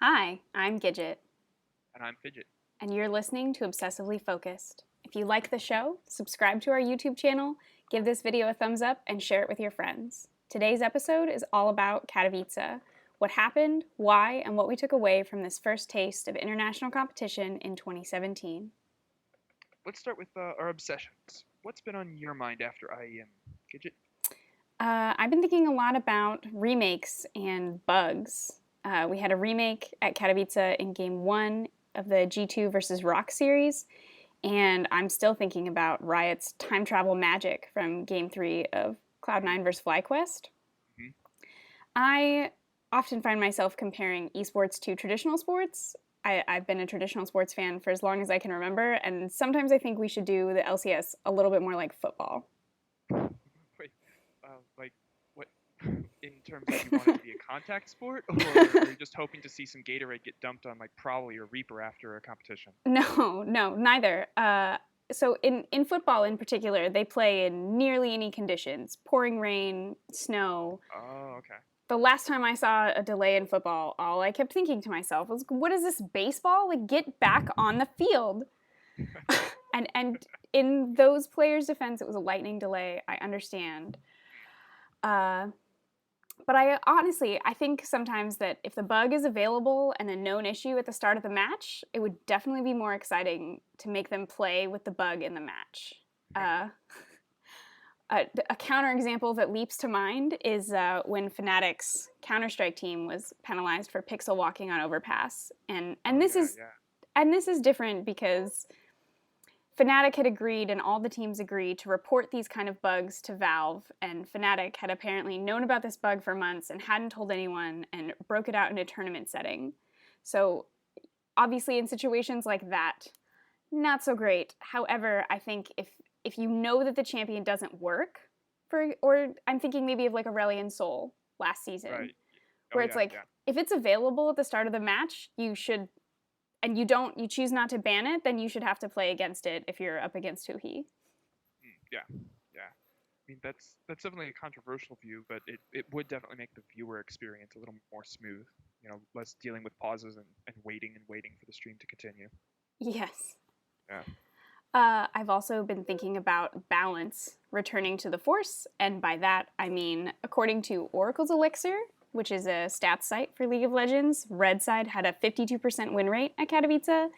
Hi, I'm Giget, And I'm Fidget. and you're listening to Obsessively Focused. If you like the show, subscribe to our YouTube channel, give this video a thumbs up, and share it with your friends. Today's episode is all about Katowice, what happened, why, and what we took away from this first taste of international competition in 2017. Let's start with our obsessions. What's been on your mind after IEM? Gidget? I've been thinking a lot about remakes and bugs. We had a remake at Katowice in Game 1 of the G2 versus Rock series, and I'm still thinking about Riot's time travel magic from Game 3 of Cloud9 vs. FlyQuest. Hmm. I often find myself comparing esports to traditional sports. I've been a traditional sports fan for as long as I can remember, and sometimes I think we should do the LCS a little bit more like football. Wait, like, what? In terms of you want it to be a contact sport, or are you just hoping to see some Gatorade get dumped on, like, Probably or Reaper after a competition? No, neither. So in football in particular, they play in nearly any conditions: pouring rain, snow. Oh, okay. The last time I saw a delay in football, all I kept thinking to myself was, "What is this baseball? Like, get back on the field!" And in those players' defense, it was a lightning delay. I understand. But I think sometimes that if the bug is available and a known issue at the start of the match, it would definitely be more exciting to make them play with the bug in the match. A counterexample that leaps to mind is when Fnatic's Counter-Strike team was penalized for pixel walking on overpass, and this is different because Fnatic had agreed, and all the teams agreed, to report these kind of bugs to Valve, and Fnatic had apparently known about this bug for months and hadn't told anyone and broke it out in a tournament setting. So obviously in situations like that, not so great. However, I think if you know that the champion doesn't work, or I'm thinking maybe of like Aurelion Sol last season, Right. where it's like, if it's available at the start of the match, you should, and you choose not to ban it, then you should have to play against it if you're up against Huhi. Yeah. I mean, that's definitely a controversial view, but it would definitely make the viewer experience a little more smooth. Less dealing with pauses and waiting for the stream to continue. Yes. Yeah. I've also been thinking about balance returning to the Force, and by that I mean, according to Oracle's Elixir, which is a stats site for League of Legends, Red Side had a 52% win rate at Katowice,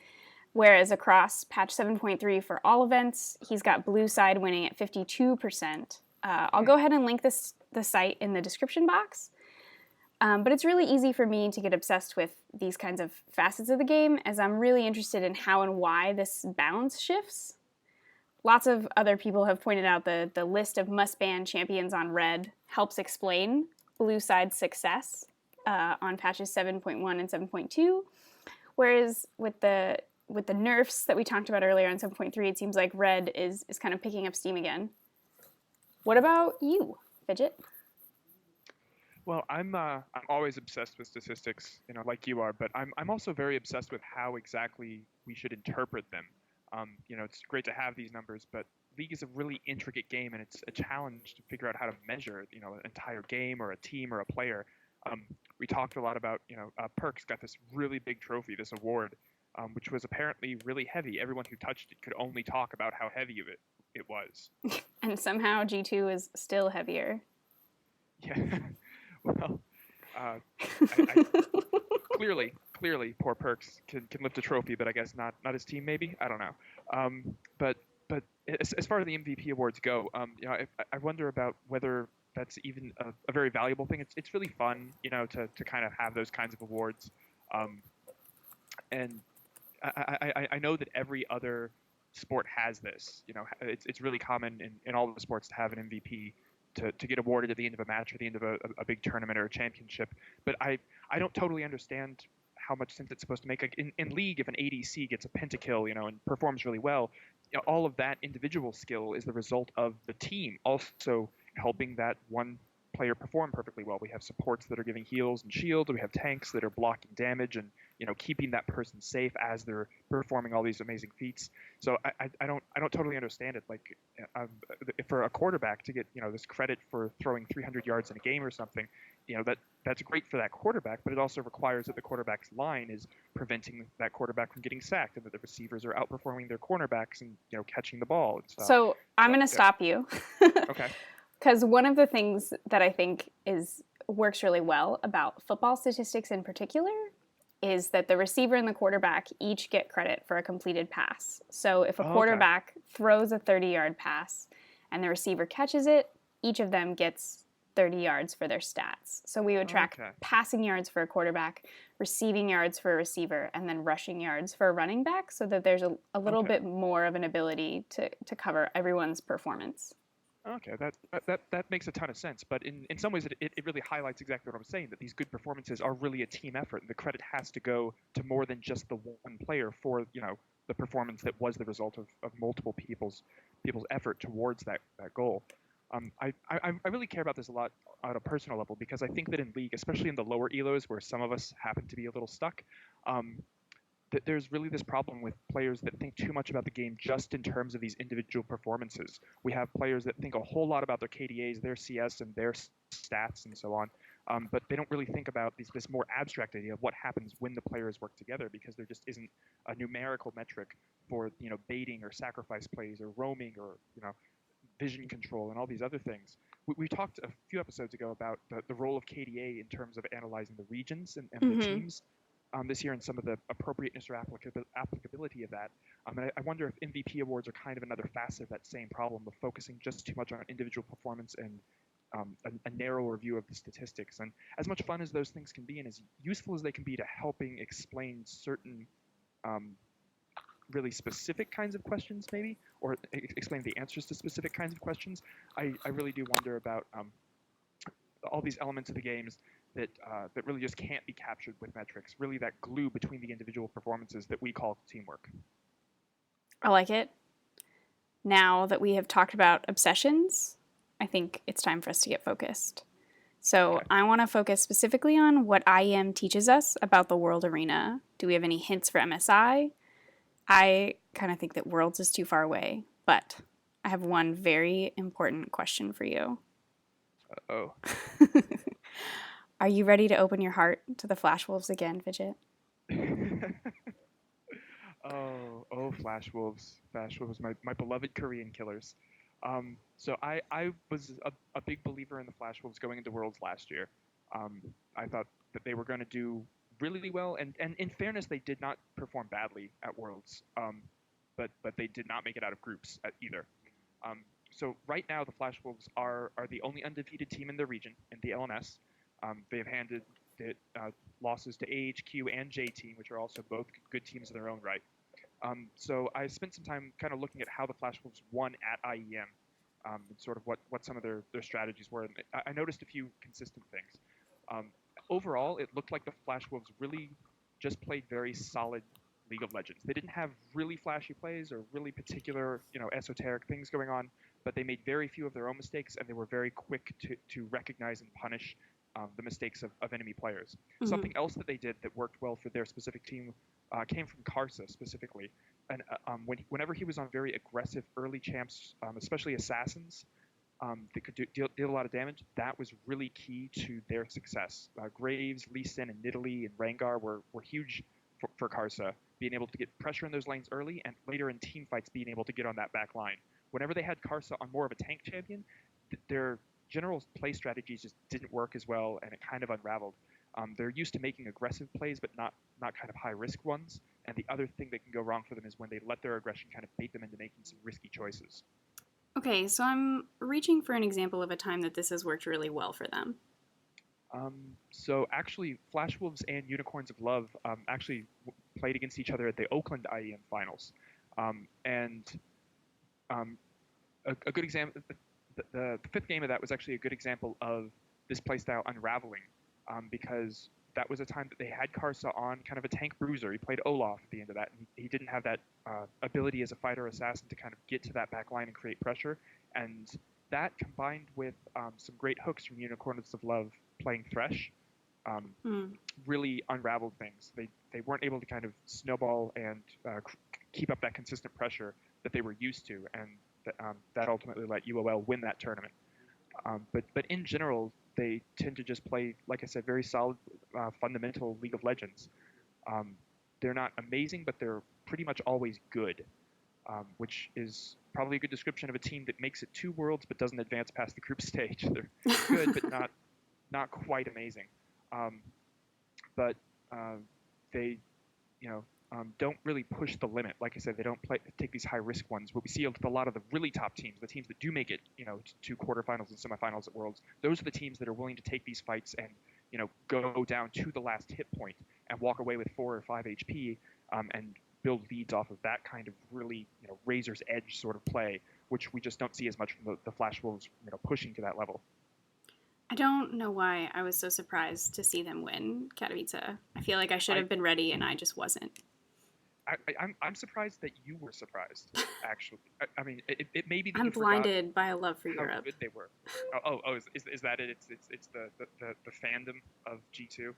whereas across patch 7.3 for all events, he's got Blue Side winning at 52%. I'll go ahead and link the site in the description box. But it's really easy for me to get obsessed with these kinds of facets of the game, as I'm really interested in how and why this balance shifts. Lots of other people have pointed out the list of must-ban champions on Red helps explain Blue Side's success on patches 7.1 and 7.2, whereas with the nerfs that we talked about earlier on 7.3, it seems like Red is kind of picking up steam again. What about you, Fidget? Well, I'm always obsessed with statistics, like you are, but I'm also very obsessed with how exactly we should interpret them. It's great to have these numbers, but League is a really intricate game, and it's a challenge to figure out how to measure, an entire game or a team or a player. We talked a lot about, Perks got this really big trophy, this award, which was apparently really heavy. Everyone who touched it could only talk about how heavy it was. And somehow G2 is still heavier. Yeah. Well, I clearly, poor Perks can lift a trophy, but I guess not his team. Maybe, I don't know. But as far as the MVP awards go, I wonder about whether that's even a very valuable thing. It's really fun, to kind of have those kinds of awards, and I know that every other sport has this. It's really common in all of the sports to have an MVP. To get awarded at the end of a match or the end of a big tournament or a championship. But I don't totally understand how much sense it's supposed to make. Like in League, if an ADC gets a pentakill, and performs really well, all of that individual skill is the result of the team also helping that one player perform perfectly well. We have supports that are giving heals and shield. We have tanks that are blocking damage and keeping that person safe as they're performing all these amazing feats. So I don't totally understand it. Like for a quarterback to get this credit for throwing 300 yards in a game or something, that's great for that quarterback, but it also requires that the quarterback's line is preventing that quarterback from getting sacked, and that the receivers are outperforming their cornerbacks and catching the ball and stuff. So I'm going to Yeah. stop you. Okay. Because one of the things that I think works really well about football statistics in particular is that the receiver and the quarterback each get credit for a completed pass. So if a quarterback throws a 30-yard pass and the receiver catches it, each of them gets 30 yards for their stats. So we would track passing yards for a quarterback, receiving yards for a receiver, and then rushing yards for a running back, so that there's a little bit more of an ability to cover everyone's performance. Okay, that makes a ton of sense. But in some ways, it really highlights exactly what I'm saying, that these good performances are really a team effort, and the credit has to go to more than just the one player for the performance that was the result of multiple people's effort towards that goal. I really care about this a lot on a personal level, because I think that in League, especially in the lower elos where some of us happen to be a little stuck, that there's really this problem with players that think too much about the game just in terms of these individual performances. We have players that think a whole lot about their KDAs, their CS, and their stats and so on, but they don't really think about this more abstract idea of what happens when the players work together, because there just isn't a numerical metric for baiting or sacrifice plays or roaming or vision control and all these other things. We talked a few episodes ago about the role of KDA in terms of analyzing the regions and the teams this year, and some of the appropriateness or applicability of that. And I wonder if MVP awards are kind of another facet of that same problem of focusing just too much on individual performance and a narrower view of the statistics. And as much fun as those things can be, and as useful as they can be to helping explain certain really specific kinds of questions, maybe, or explain the answers to specific kinds of questions, I really do wonder about all these elements of the games that really just can't be captured with metrics, really that glue between the individual performances that we call teamwork. I like it. Now that we have talked about obsessions, I think it's time for us to get focused. So I want to focus specifically on what IEM teaches us about the World Arena. Do we have any hints for MSI? I kind of think that Worlds is too far away, but I have one very important question for you. Uh-oh. Are you ready to open your heart to the Flash Wolves again, Fidget? Oh, Flash Wolves, my beloved Korean killers. So I was a big believer in the Flash Wolves going into Worlds last year. I thought that they were going to do really well, and in fairness, they did not perform badly at Worlds, but they did not make it out of groups either. So right now, the Flash Wolves are the only undefeated team in the region in the LMS. They have handed losses to AHQ and J Team, which are also both good teams in their own right. So I spent some time kind of looking at how the Flash Wolves won at IEM, and sort of what some of their strategies were. And I noticed a few consistent things. Overall, it looked like the Flash Wolves really just played very solid League of Legends. They didn't have really flashy plays or really particular, esoteric things going on, but they made very few of their own mistakes, and they were very quick to recognize and punish the mistakes of enemy players. Mm-hmm. Something else that they did that worked well for their specific team came from Karsa specifically. And whenever he was on very aggressive early champs, especially assassins, that could deal a lot of damage, that was really key to their success. Graves, Lee Sin, and Nidalee and Rengar were huge for Karsa, being able to get pressure in those lanes early, and later in team fights being able to get on that back line. Whenever they had Karsa on more of a tank champion, their general play strategies just didn't work as well, and it kind of unraveled. They're used to making aggressive plays, but not kind of high-risk ones. And the other thing that can go wrong for them is when they let their aggression kind of bait them into making some risky choices. Okay, so I'm reaching for an example of a time that this has worked really well for them. So actually, Flash Wolves and Unicorns of Love actually played against each other at the Oakland IEM finals. A good example, the fifth game of that was actually a good example of this playstyle unraveling, because that was a time that they had Karsa on kind of a tank bruiser. He played Olaf at the end of that, and he didn't have that ability as a fighter assassin to kind of get to that back line and create pressure. And that combined with some great hooks from Unicorns of Love playing Thresh um, Hmm. really unraveled things. They weren't able to kind of snowball and keep up that consistent pressure that they were used to, and that ultimately let UOL win that tournament. But in general, they tend to just play, like I said, very solid, fundamental League of Legends. Um, they're not amazing, but they're pretty much always good, which is probably a good description of a team that makes it to Worlds but doesn't advance past the group stage. They're good, but not quite amazing. Um, but they, you know, don't really push the limit. Like I said, they don't take these high risk ones. What we see with a lot of the really top teams, the teams that do make it, to quarterfinals and semifinals at Worlds, those are the teams that are willing to take these fights and go down to the last hit point and walk away with 4 or 5 HP and build leads off of that kind of really razor's edge sort of play, which we just don't see as much from the Flash Wolves pushing to that level. I don't know why I was so surprised to see them win Katowice. I feel like I should have been ready, and I just wasn't. I'm surprised that you were surprised. Actually, I mean, it may be that I'm you blinded by a love for how Europe. good they were. Is that it? It's the fandom of G2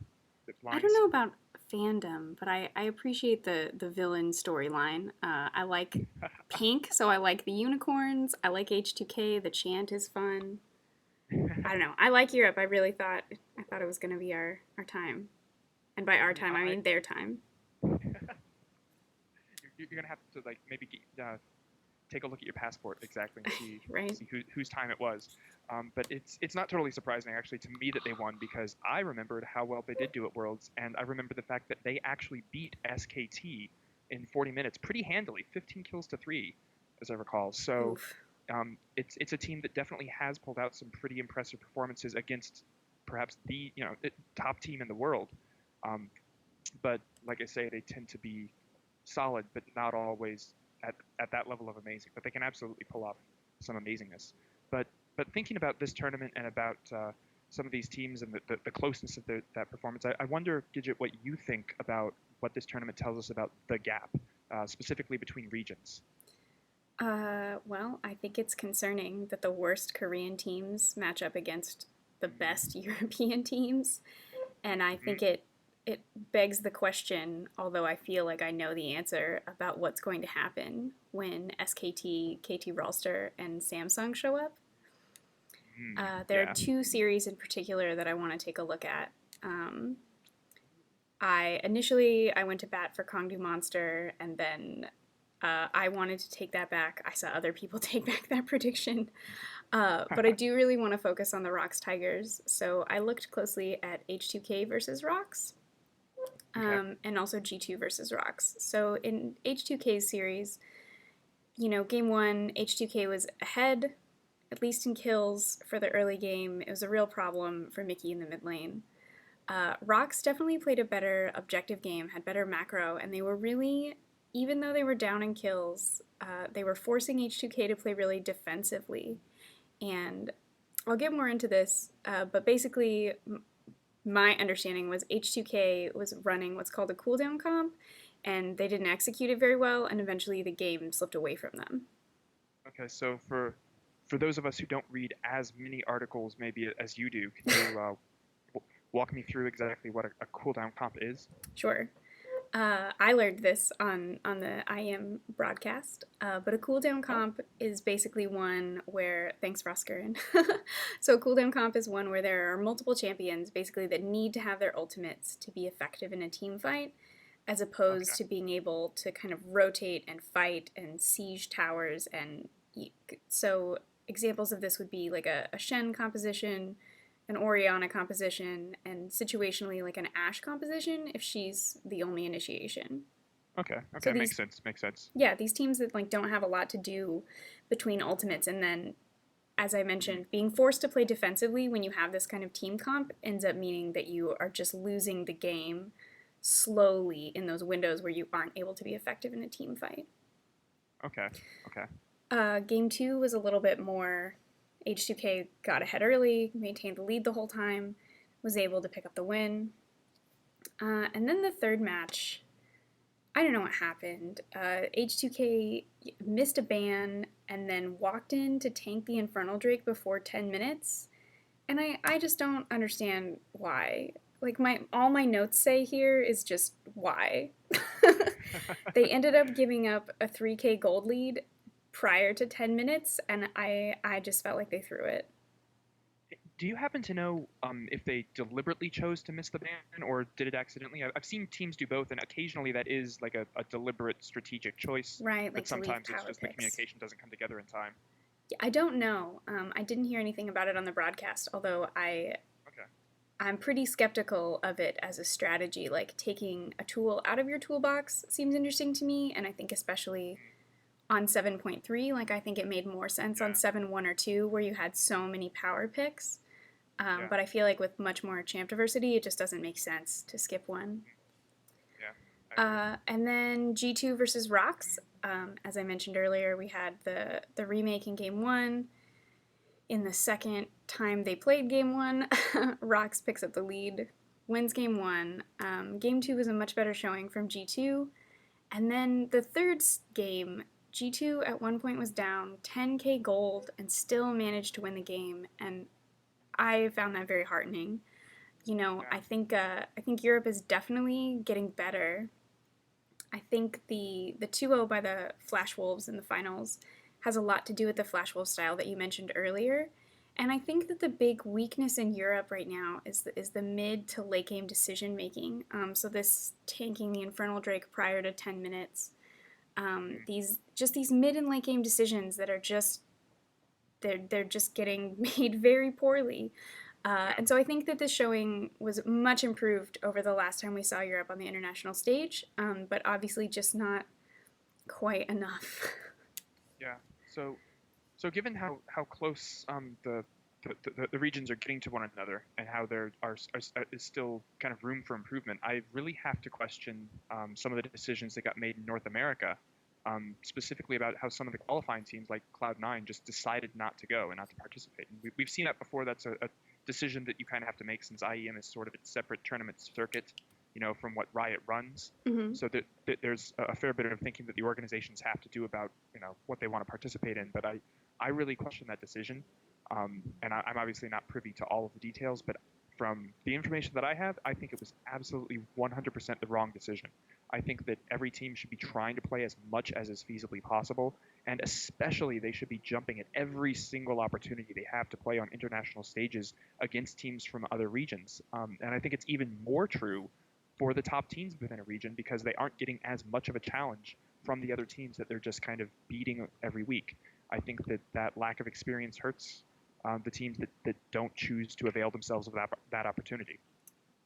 that I blinds. don't know about fandom, but I appreciate the villain storyline. I like Pink, so I like the unicorns. I like H2K. The chant is fun. I don't know. I like Europe. I thought it was going to be our time, and by our time I mean their time. You're gonna have to like maybe take a look at your passport exactly and see Right. see whose time it was. But it's not totally surprising actually to me that they won because I remembered how well they did do at Worlds, and I remember the fact that they actually beat SKT in 40 minutes pretty handily, 15 kills to 3, as I recall. So Oof. it's a team that definitely has pulled out some pretty impressive performances against perhaps the top team in the world. Um, but like I say, they tend to be solid, but not always at that level of amazing. But they can absolutely pull off some amazingness. But thinking about this tournament and about some of these teams and the closeness of that performance, I wonder, Gidget, what you think about what this tournament tells us about the gap, specifically between regions. Well, I think it's concerning that the worst Korean teams match up against the best European teams, and I think Mm-hmm. it begs the question, although I feel like I know the answer about what's going to happen when SKT, KT Rolster, and Samsung show up. There are Yeah. two series in particular that I want to take a look at. I went to bat for Kongdu Monster, and then I wanted to take that back. I saw other people take back that prediction. But I do really want to focus on the Rocks Tigers. So I looked closely at H2K versus Rocks, Okay. and also G2 versus Rocks. So in H2K's series, game one, H2K was ahead, at least in kills for the early game. It was a real problem for Mickey in the mid lane. Rocks definitely played a better objective game, had better macro, and they were really, even though they were down in kills, they were forcing H2K to play really defensively. And I'll get more into this, but basically, my understanding was H2K was running what's called a cooldown comp, and they didn't execute it very well, and eventually the game slipped away from them. Okay. So for those of us who don't read as many articles maybe as you do, can you walk me through exactly what a cooldown comp is? Sure. I learned this on the IEM broadcast, but a cooldown Oh. comp is basically one where, thanks Roscarin. So a cooldown comp is one where there are multiple champions basically that need to have their ultimates to be effective in a team fight, as opposed Okay. to being able to kind of rotate and fight and siege towers. And so examples of this would be like a Shen composition, an Oriana composition, and situationally like an Ashe composition if she's the only initiation. Okay. So Okay. Makes sense. Makes sense. these teams that like don't have a lot to do between ultimates, and then as I Mm, mentioned, being forced to play defensively when you have this kind of team comp ends up meaning that you are just losing the game slowly in those windows where you aren't able to be effective in a team fight. okay. Okay. Game two was a little bit more. H2K got ahead early, maintained the lead the whole time, was able to pick up the win. And then the third match, I don't know what happened. H2K missed a ban, and then walked in to tank the Infernal Drake before 10 minutes. And I just don't understand why. Like, all my notes say here is just why. They ended up giving up a 3k gold lead prior to 10 minutes, and I just felt like they threw it. Do you happen to know if they deliberately chose to miss the ban or did it accidentally? I've seen teams do both, and occasionally that is like a deliberate strategic choice. Right, But like to leave sometimes it's power just the picks. communication doesn't come together in time. Yeah, I don't know. I didn't hear anything about it on the broadcast, although Okay. I'm pretty skeptical of it as a strategy. Like, taking a tool out of your toolbox seems interesting to me, and I think especially on 7.3, like, I think it made more sense on 7.1 or 2, where you had so many power picks. But I feel like with much more champ diversity, it just doesn't make sense to skip one. Yeah. And then G2 versus Rocks. As I mentioned earlier, we had the remake in Game 1. In the second time they played Game 1, Rocks picks up the lead, wins Game 1. Game 2 was a much better showing from G2. And then the third game, G2 at one point was down 10k gold and still managed to win the game. And I found that very heartening. You know, I think Europe is definitely getting better. I think the 2-0 by the Flash Wolves in the finals has a lot to do with the Flash Wolf style that you mentioned earlier. And I think that the big weakness in Europe right now is the mid to late game decision making. So this tanking the Infernal Drake prior to 10 minutes. These mid and late game decisions that are just they're just getting made very poorly. And so I think that this showing was much improved over the last time we saw Europe on the international stage, but obviously just not quite enough. Yeah. So given how close the regions are getting to one another and how there is still kind of room for improvement, I really have to question some of the decisions that got made in North America, specifically about how some of the qualifying teams like Cloud9 just decided not to go and not to participate. And we've seen that before. That's a decision that you kind of have to make since IEM is sort of its separate tournament circuit, from what Riot runs. Mm-hmm. So there's a fair bit of thinking that the organizations have to do about, what they want to participate in. But I really question that decision. And I'm obviously not privy to all of the details, but from the information that I have, I think it was absolutely 100% the wrong decision. I think that every team should be trying to play as much as is feasibly possible, and especially they should be jumping at every single opportunity they have to play on international stages against teams from other regions. And I think it's even more true for the top teams within a region because they aren't getting as much of a challenge from the other teams that they're just kind of beating every week. I think that lack of experience hurts the teams that don't choose to avail themselves of that opportunity.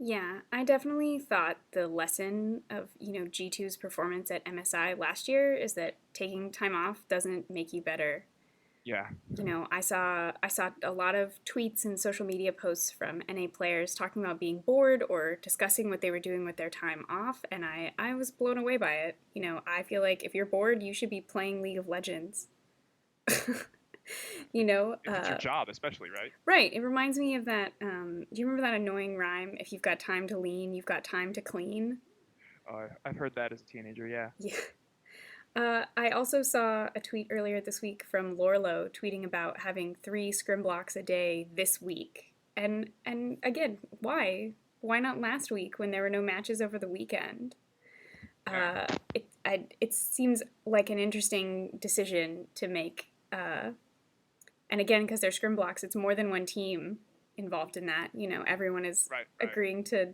Yeah, I definitely thought the lesson of, G2's performance at MSI last year is that taking time off doesn't make you better. Yeah. I saw a lot of tweets and social media posts from NA players talking about being bored or discussing what they were doing with their time off, and I was blown away by it. I feel like if you're bored, you should be playing League of Legends. It's your job, especially, right? Right. It reminds me of that. Do you remember that annoying rhyme? If you've got time to lean, you've got time to clean. I've heard that as a teenager. Yeah. Yeah. I also saw a tweet earlier this week from Lorlo tweeting about having 3 scrim blocks a day this week. And again, why? Why not last week when there were no matches over the weekend? Yeah. It seems like an interesting decision to make. And again, because they're scrim blocks, it's more than one team involved in that. Everyone is right. agreeing to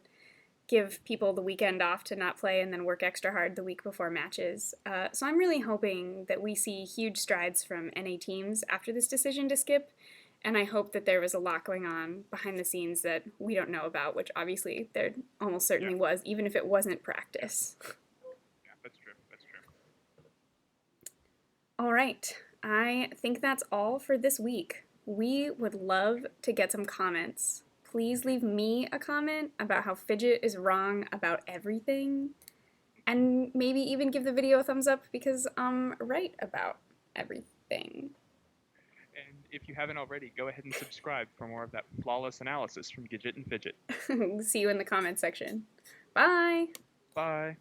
give people the weekend off to not play and then work extra hard the week before matches. So I'm really hoping that we see huge strides from NA teams after this decision to skip. And I hope that there was a lot going on behind the scenes that we don't know about, which obviously there almost certainly was, even if it wasn't practice. Yeah, that's true. All right. I think that's all for this week. We would love to get some comments. Please leave me a comment about how Fidget is wrong about everything. And maybe even give the video a thumbs up because I'm right about everything. And if you haven't already, go ahead and subscribe for more of that flawless analysis from Giget and Figit. See you in the comments section. Bye! Bye!